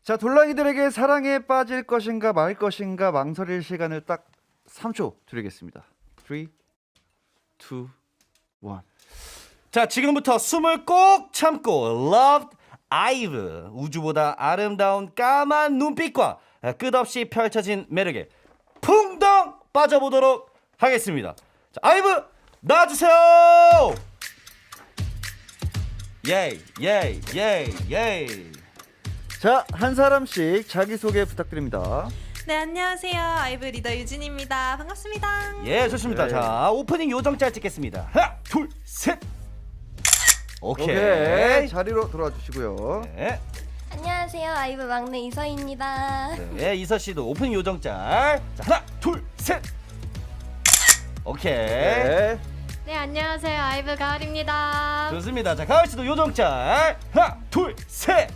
자, 돌랑이들에게 사랑에 빠질 것인가 말 것인가 망설일 시간을 딱 3초 드리겠습니다. 3, 2, 1. 자, 지금부터 숨을 꼭 참고 Loved IVE 우주보다 아름다운 까만 눈빛과 끝없이 펼쳐진 매력에 풍덩 빠져보도록 하겠습니다. 자, 아이브 나와주세요. 예이 예이 예이 예이. 자, 한 사람씩 자기소개 부탁드립니다. 네, 안녕하세요. 아이브 리더 유진입니다. 반갑습니다. 예, 좋습니다. 네. 자, 오프닝 요정짤 찍겠습니다. 하나 둘 셋. 오케이. 오케이. 자리로 돌아와 주시고요. 네. 안녕하세요. 아이브 막내 이서입니다. 네, 이서 씨도 오프닝 요정짤. 자, 하나, 둘, 셋. 오케이. 네. 네, 안녕하세요. 아이브 가을입니다. 좋습니다. 자, 가을 씨도 요정짤. 하나, 둘, 셋.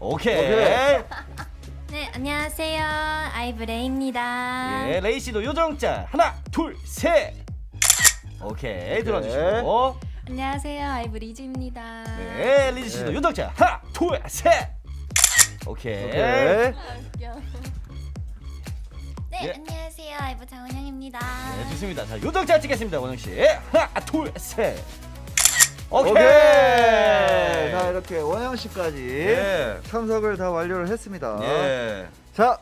오케이. 오케이. 네, 안녕하세요. 아이브 레이입니다. 예, 레이 씨도 요정짤. 하나, 둘, 셋. 오케이. 들어주시고. 안녕하세요. 아이브 리즈입니다. 네, 리즈 씨도 네. 요정짤. 하나, 둘, 셋. 오케이. 오케이. 네, 예. 안녕하세요. 아이브 장은영입니다. 네, 좋습니다. 자, 요정짤 찍겠습니다, 원영 씨. 하나, 둘, 셋. 오케이. 오케이. 자, 이렇게 원영 씨까지 예. 참석을 다 완료를 했습니다. 예. 자,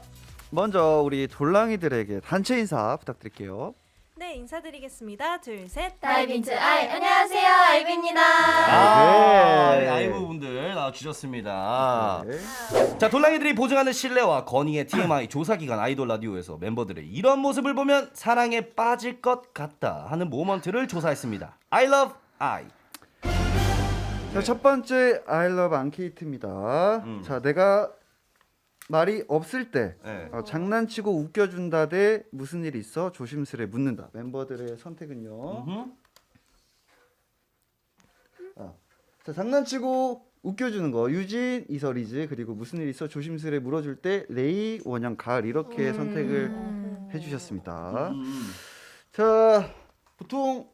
먼저 우리 돌랑이들에게 단체 인사 부탁드릴게요. 네, 인사드리겠습니다. 둘, 셋. 다이빙트 아이. 안녕하세요. 아이브입니다. 아, 네. 아이브 분들 나와주셨습니다. 네. 자, 돌랑이들이 보증하는 신뢰와 건의의 TMI 조사기관 아이돌 라디오에서 멤버들의 이런 모습을 보면 사랑에 빠질 것 같다 하는 모먼트를 조사했습니다. I love I. 자, 첫 번째 I love 앙케이트입니다. 자, 내가 말이 없을 때 네. 장난치고 웃겨준다 대 무슨 일이 있어 조심스레 묻는다. 멤버들의 선택은요. 자, 장난치고 웃겨주는 거 유진, 이서, 리즈, 그리고 무슨 일 있어 조심스레 물어줄 때 레이, 원영, 가을 이렇게 선택을 해주셨습니다. 자, 보통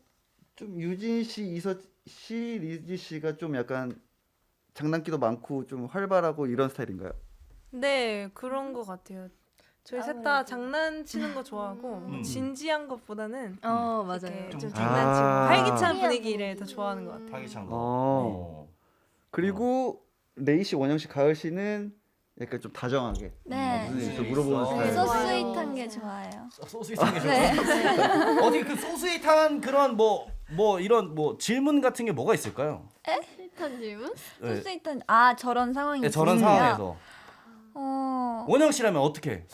좀 유진 씨, 이서 씨, 리즈 씨가 좀 약간 장난기도 많고 좀 활발하고 이런 스타일인가요? 네, 그런 것 같아요. 저희 셋 다 장난치는 거 좋아하고 진지한 것보다는 맞아요. 이렇게 좀 아. 장난치고 활기찬 분위기를 더 좋아하는 것 같아요. 파기찬 거. 어. 그리고 레이 씨, 원영 씨, 가을 씨는 약간 좀 다정하게 네. 무슨 일 있어 네. 물어보는 네. 스타일. 소스윗한 게 좋아요. 소스윗한 게 좋아요. 어디 그 소스윗한 그런 뭐 이런 뭐 질문 같은 게 뭐가 있을까요? 스윗한 질문? 네. 소스윗한 저런 상황이 네, 저런 있으면 상황에서 원영 씨라면 어떻게?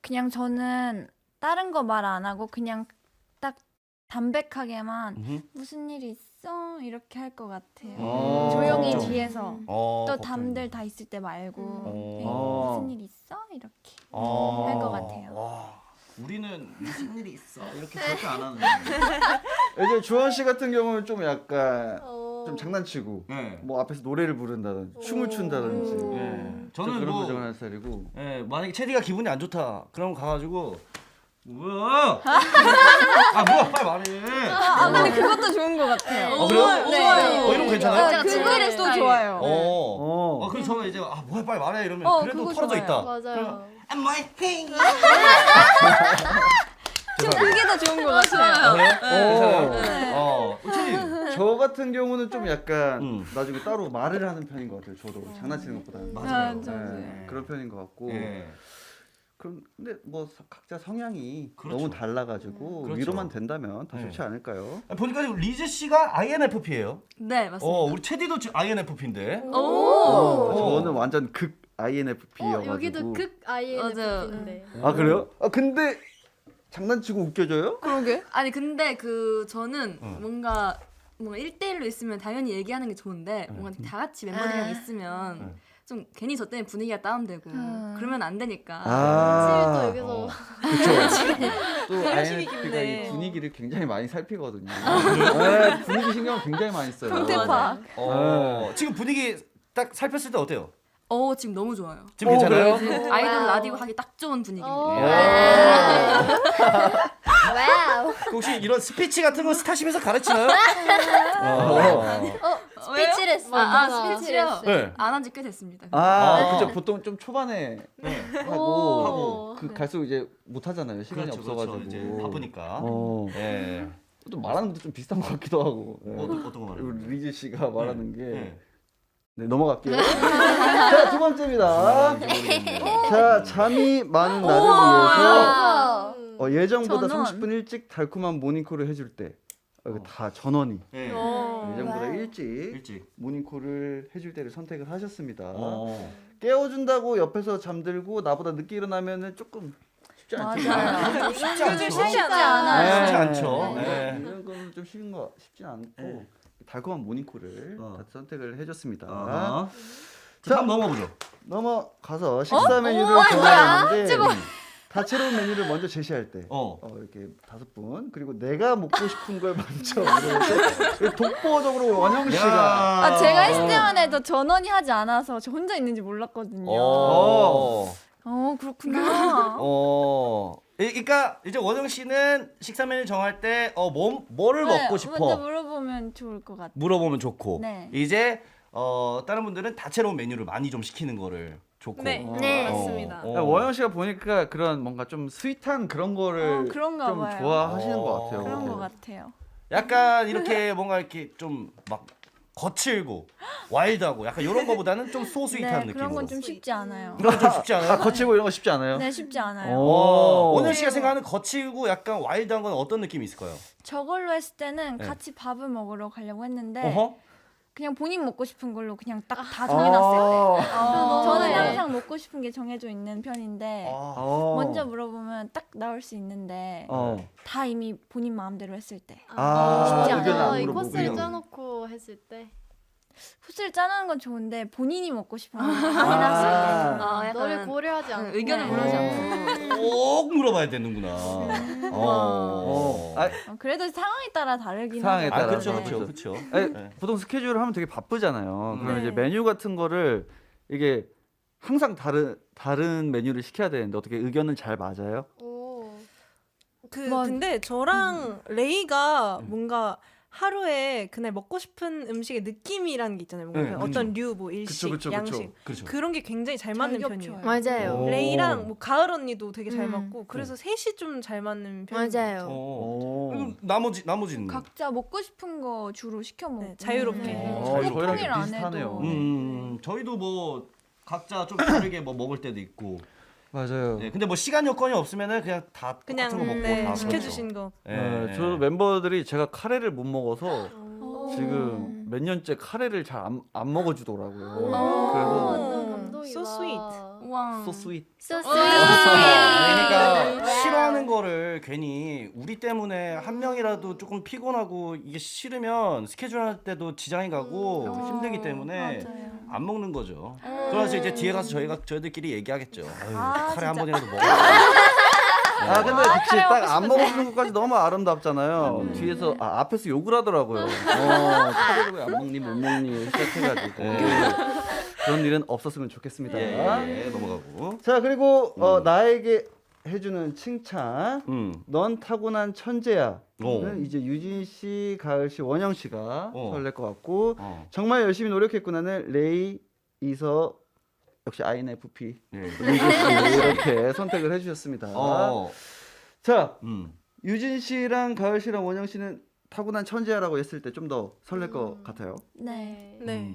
그냥 저는 다른 거 말 안 하고 그냥 딱 담백하게만 무슨 일이 있어? 이렇게 할 것 같아요. 조용히 걱정. 뒤에서 또 걱정이. 담들 다 있을 때 말고 네, 어. 무슨 일 있어? 이렇게 어. 할 것 같아요. 와, 우리는 무슨 일이 있어 이렇게 절대 안 하는데. 이제 주원 씨 같은 경우는 좀 약간 좀 장난치고 네. 뭐 앞에서 노래를 부른다든지 춤을 춘다든지 예. 좀 저는 그런 뭐 부정을 하는 스타일이고. 예, 만약에 체디가 기분이 안 좋다. 그럼 가가지고 뭐야? 아 뭐야 빨리 말해. 근데 그것도 좋은 것 같아요. 그래요? 네. 이런 거 괜찮아요? 그거를 또 좋아요. 그럼 저는 이제 뭐야 빨리 말해 이러면 그래도 그거 털어져 좋아요. 있다. 맞아요. I'm my thing. 좀 그게 더 좋은 것 같아요. 괜찮아요? 체디. 저 같은 경우는 좀 약간 음. 나중에 따로 말을 하는 편인 것 같아요. 저도 장난치는 것보다는. 맞아요. 네, 그런 편인 것 같고. 예. 그럼 근데 뭐 각자 성향이 그렇죠. 너무 달라가지고 그렇죠. 위로만 된다면 더 네. 좋지 않을까요? 보니까 지금 리즈 씨가 INFP예요. 네, 맞습니다. 우리 체디도 INFP인데. 저는 완전 극 INFP여가지고. 여기도 극 INFP인데. 아 그래요? 아 근데 장난치고 웃겨줘요? 그러게. 아니 근데 저는 뭔가 1대1로 있으면 당연히 얘기하는 게 좋은데 뭔가 다 같이 멤버들이랑 있으면 좀 괜히 저 때문에 분위기가 다운되고 그러면 안 되니까. 아, 또 여기서 또 열심히 INFP가 깊네. 이 분위기를 굉장히 많이 살피거든요. 네, 분위기 신경을 굉장히 많이 써요. 동태파. 지금 분위기 딱 살폈을 때 어때요? 지금 너무 좋아요. 지금 괜찮아요? 지금 아이돌 라디오 하기 딱 좋은 분위기입니다. 예. 와우. 혹시 이런 스피치 같은 거 스타쉽에서 가르치나요? 스피치를 했어. 스피치요? 네. 안 한 지 꽤 됐습니다. 그죠. 보통 좀 초반에 하고 그 갈수록 이제 못 하잖아요. 시간이 그렇죠, 없어가지고. 그렇죠. 이제 바쁘니까. 예. 예. 또 말하는 것도 좀 비슷한 것 같기도 하고. 예. 어떤 거 말해요? 우리 리즈 씨가 말하는 게. 네. 네, 넘어갈게요. 자, 두 번째입니다. 자, 잠이 많은 나를 위해서 예정보다 전원. 30분 일찍 달콤한 모닝콜을 해줄 때 이거 다 전원이 네. 예정보다 와우. 일찍 모닝콜을 해줄 때를 선택을 하셨습니다. 어. 깨워준다고 옆에서 잠들고 나보다 늦게 일어나면은 조금 쉽지 않죠. 맞아요. 쉽지 않죠. 쉽지 않아요. 쉽지 않죠. 네. 네. 이런 거는 좀 쉽진 않고 네. 달콤한 모닝콜을 다 선택을 해줬습니다. 자, 자, 다음 넘어보죠. 넘어가서 식사 메뉴를 정하는데 다채로운 메뉴를 먼저 제시할 때 이렇게 5분 그리고 내가 먹고 싶은 걸 먼저 물어볼 때 독보적으로 원영 씨가 제가 했을 때만 해도 전원이 하지 않아서 저 혼자 있는지 몰랐거든요. 그렇구나. 그러니까 이제 원영 씨는 식사 메뉴 정할 때 뭐를 네, 먹고 싶어 먼저 물어보면 좋을 것 같아요. 물어보면 좋고 네. 이제 다른 분들은 다채로운 메뉴를 많이 좀 시키는 거를 좋고. 네, 네. 맞습니다. 원영 씨가 보니까 그런 뭔가 좀 스윗한 그런 거를 그런가 좀 봐요. 좋아하시는 것 같아요. 그런 것 같아요. 약간 이렇게 뭔가 이렇게 좀 막 거칠고 와일드하고 약간 이런 거보다는 좀 소스윗한 네, 느낌으로. 그런 건 좀 쉽지 않아요. 그런 건 좀 쉽지 않아요? 거치고 이런 거 쉽지 않아요? 네, 쉽지 않아요. 원영 씨가 생각하는 거칠고 약간 와일드한 건 어떤 느낌이 있을까요? 저걸로 했을 때는 네. 같이 밥을 먹으러 가려고 했는데 어허? 그냥 본인 먹고 싶은 걸로 그냥 딱 다 정해놨어요. 저는 네. 항상 먹고 싶은 게 정해져 있는 편인데 먼저 물어보면 딱 나올 수 있는데 다 이미 본인 마음대로 했을 때 쉽지 의견을 안 않아. 이 물어보고. 코스를 짜놓고 했을 때 후스를 짜는 건 좋은데 본인이 먹고 싶은 거 다 해놨을 때 약간 너를 고려하지 않고 의견을 네. 물어보지 않고 꼭 물어봐야 되는구나. 그래도 상황에 따라 다르긴 상황에 하죠. 따라 그렇죠, 다르죠. 그렇죠, 그렇죠. 아니, 네. 보통 스케줄을 하면 되게 바쁘잖아요. 그럼 네. 이제 메뉴 같은 거를 이게 항상 다른 메뉴를 시켜야 되는데 어떻게 의견은 잘 맞아요? 근데 저랑 레이가 뭔가 하루에 그날 먹고 싶은 음식의 느낌이라는 게 있잖아요. 뭔가 네, 어떤 류, 뭐 일식, 그쵸. 양식 그렇죠. 그런 게 굉장히 잘 맞는 편이에요. 맞아요. 레이랑 뭐 가을 언니도 되게 잘 음. 맞고 그래서 셋이 좀 잘 맞는 편이에요. 맞아요. 그럼 나머지는 각자 먹고 싶은 거 주로 시켜 먹고 네, 자유롭게. 저희랑 평일 안 비슷하네요. 해도 저희도 뭐 각자 좀 다르게 뭐 먹을 때도 있고. 맞아요. 네, 근데 뭐 시간 여건이 없으면은 그냥 다 그냥 똑같은 거 먹고 다 시켜주신 거. 그렇죠. 저도 멤버들이 제가 카레를 못 먹어서 어. 지금 몇 년째 카레를 잘 안 먹어주더라고요. 아, 그래서 감동이다. So sweet. 우와. so sweet. 그러니까 싫어하는 거를 괜히 우리 때문에 한 명이라도 조금 피곤하고 이게 싫으면 스케줄 할 때도 지장이 가고 힘들기 때문에 맞아요. 안 먹는 거죠. 그래서 이제 뒤에 가서 저희들끼리 얘기하겠죠. 아유, 카레 한 진짜. 번이라도 먹어. 근데 그치 카레 먹고 딱 안 먹어주는 것까지 너무 아름답잖아요. 뒤에서 앞에서 욕을 하더라고요. 카레를 왜 안 먹니 못 먹니 시작해가지고 그런 일은 없었으면 좋겠습니다. 예, 넘어가고. 자 그리고 나에게 해주는 칭찬. 넌 타고난 천재야. 는 이제 유진 씨, 가을 씨, 원영 씨가 설렐 것 같고 정말 열심히 노력했구나는 레이, 이서 역시 INFP 이렇게 선택을 해주셨습니다. 자 유진 씨랑 가을 씨랑 원영 씨는 타고난 천재야라고 했을 때 좀 더 설렐 것 같아요. 네. 네.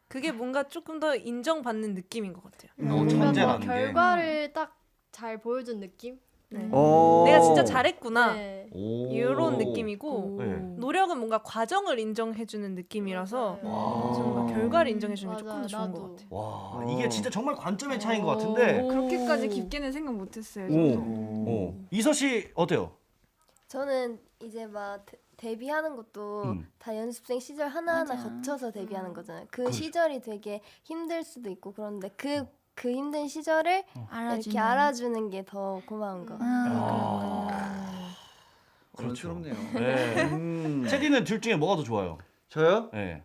그게 뭔가 조금 더 인정받는 느낌인 것 같아요. 뭔가 천재라는 게. 결과를 딱 잘 보여준 느낌? 네. 오. 내가 진짜 잘했구나. 네. 이런 느낌이고 네. 노력은 뭔가 과정을 인정해주는 느낌이라서 저는 뭔가 결과를 인정해주는 게 조금 더 좋은 것 같아요. 와, 이게 진짜 정말 관점의 차이인 것 같은데. 그렇게까지 깊게는 생각 못했어요. 저도. 이서 씨 어때요? 저는 이제 막 데뷔하는 것도 다 연습생 시절 하나하나 맞아. 거쳐서 데뷔하는 거잖아요. 그 그렇죠. 시절이 되게 힘들 수도 있고 그런데 그 힘든 시절을 이렇게 알아주는 게 더 고마운 거. 그렇죠.네요. 네. 체디는 둘 중에 뭐가 더 좋아요? 저요? 네.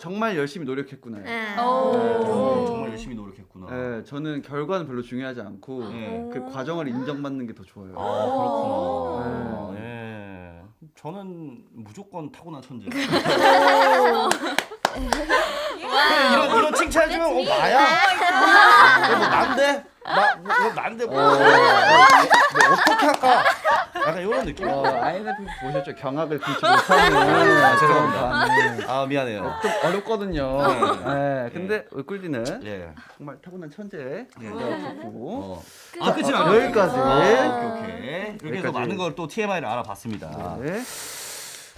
정말 열심히 노력했구나. 정말 열심히 노력했구나. 네, 저는 결과는 별로 중요하지 않고 그 과정을 인정받는 게 더 좋아요. 그렇구나. 예. 저는 무조건 타고난 천재. 이런 칭찬 주면 나야? 뭐 난데? 난데 뭐 어떻게 할까? 약간 이런 느낌. INFP 보셨죠? 경악을 금치 못하는. 죄송합니다. 미안해요. 좀 어렵거든요. 네, 근데 꿀디는 예. 정말 타고난 천재. 예. 좋고. 끝이나 여기까지. 오케이. 이렇게 해서 여기까지. 많은 걸 또 TMI를 알아봤습니다. 네.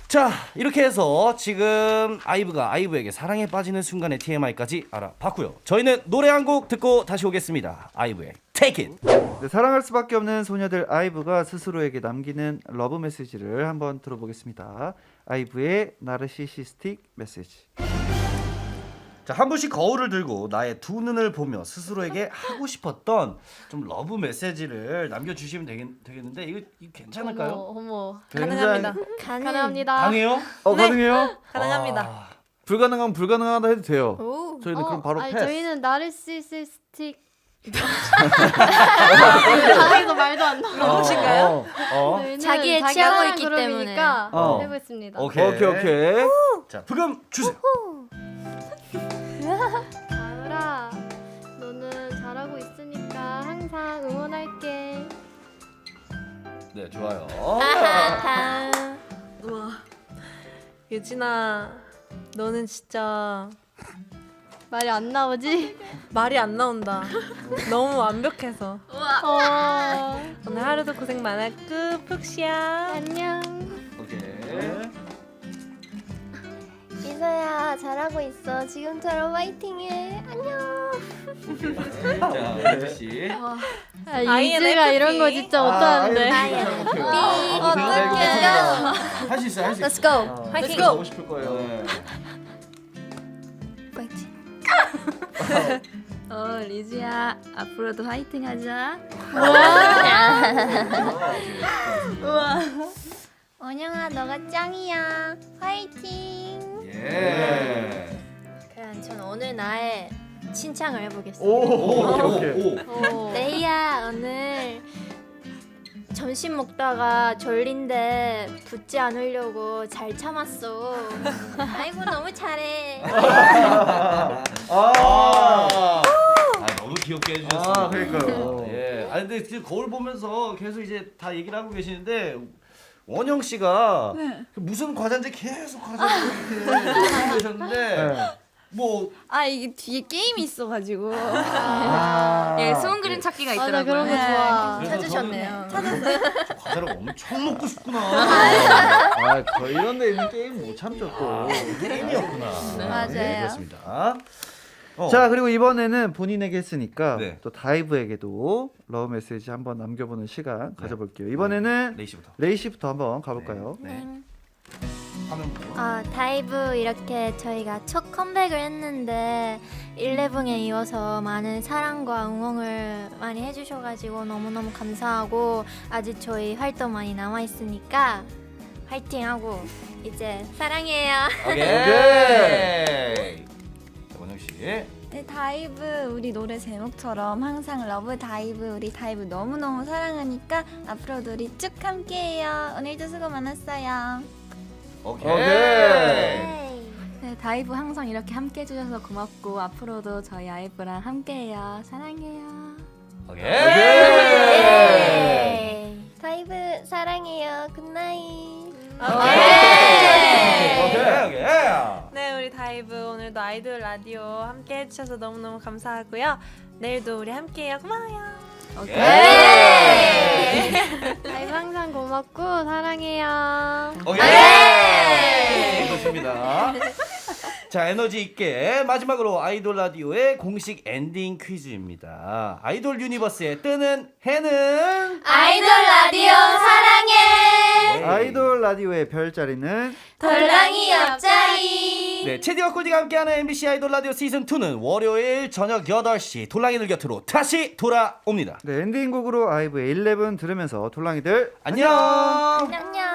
자, 이렇게 해서 지금 아이브가 아이브에게 사랑에 빠지는 순간의 TMI까지 알아봤고요. 저희는 노래 한 곡 듣고 다시 오겠습니다. 아이브의 Take It. 네, 사랑할 수밖에 없는 소녀들 아이브가 스스로에게 남기는 러브 메시지를 한번 들어보겠습니다. 아이브의 나르시시스틱 메시지. 자, 한 분씩 거울을 들고 나의 두 눈을 보며 스스로에게 하고 싶었던 좀 러브 메시지를 남겨주시면 되겠는데 이거 괜찮을까요? 어머. 가능합니다. 가능합니다. 강해요? 가능해요? 가능합니다. 불가능하면 불가능하다 해도 돼요. 오. 저희는 그럼 바로 아니, 패스. 저희는 나르시시스틱. 자기도 말도 안 나와. 누구신가요? 저희는 자기의 자기 취하고 사랑 있기 그룹이니까 때문에. 해보겠습니다. 오케이. 자, 부금 주세요. 가을아, 너는 잘하고 있으니까 항상 응원할게. 네, 좋아요. 우와. 유진아, 너는 진짜 말이 안 나오지? 말이 안 나온다. 너무 완벽해서. 오늘 하루도 고생 많았고 푹 쉬어. 안녕. 오케이. 이서야 잘하고 있어. 지금처럼 화이팅해. 안녕. 자, 예지 씨. 이즈가 이런 거 진짜 못하는데. 할 수 있어요, 할 수 있어요. Let's go. 화이팅! 하고 싶을 거예요. 네. 화이팅. 리즈야 앞으로도 화이팅 하자. 원영아 너가 짱이야. 화이팅. 예. 그럼 전 오늘 나의 칭찬을 해보겠습니다. 오케이. 레이야 오늘 점심 먹다가 졸린데 붙지 않으려고 잘 참았어. 아이고 너무 잘해. 너무 귀엽게 해주셨습니다. 그러니까요. 예. 근데 지금 거울 보면서 계속 이제 다 얘기를 하고 계시는데 원영 씨가 무슨 과자인지 계속 과자를 이렇게 얘기하고 계셨는데 뭐 이게 뒤에 게임이 있어가지고. 예, 숨은 그림 찾기가 맞아, 있더라고요. 그런 거 좋아. 그래서 찾으셨네요. 저 과자를 엄청 먹고 싶구나. 저 이런 데 있는 게임 못 참죠 또. 게임이었구나. 맞아요. 그렇습니다. 자, 그리고 이번에는 본인에게 했으니까 네. 또 다이브에게도 러브 메시지 한번 남겨보는 시간 가져볼게요. 이번에는 레이 씨부터. 레이 씨부터 한번 가볼까요? 네. 화면 보고. 다이브 이렇게 저희가 첫 컴백을 했는데 11에 이어서 많은 사랑과 응원을 많이 해주셔가지고 너무너무 감사하고 아직 저희 활동 많이 남아있으니까 화이팅하고 이제 사랑해요. 오케이. 자, 원영 씨. 네, 다이브 우리 노래 제목처럼 항상 러브 다이브 우리 다이브 너무너무 사랑하니까 앞으로도 우리 쭉 함께해요. 오늘도 수고 많았어요. 오케이. 네, 다이브 항상 이렇게 함께 해주셔서 고맙고 앞으로도 저희 아이브랑 함께해요. 사랑해요. 오케이. 다이브 사랑해요. 굿나잇. 오케이. 네, 우리 다이브 오늘도 아이돌 라디오 함께 해주셔서 너무너무 감사하고요. 내일도 우리 함께해요. 고마워요. 다이브 항상 고맙고 사랑해요. 오케이. 좋습니다. 자, 에너지 있게 마지막으로 아이돌 라디오의 공식 엔딩 퀴즈입니다. 아이돌 유니버스의 뜨는 해는 아이돌 라디오 사랑해. 아이돌 라디오의 별자리는 덜랑이 옆자리. 네, 체디와 꿀디가 함께하는 MBC 아이돌 라디오 시즌 2는 월요일 저녁 8시 돌랑이들 곁으로 다시 돌아옵니다. 네, 엔딩곡으로 아이브의 11 들으면서 돌랑이들 안녕. 안녕.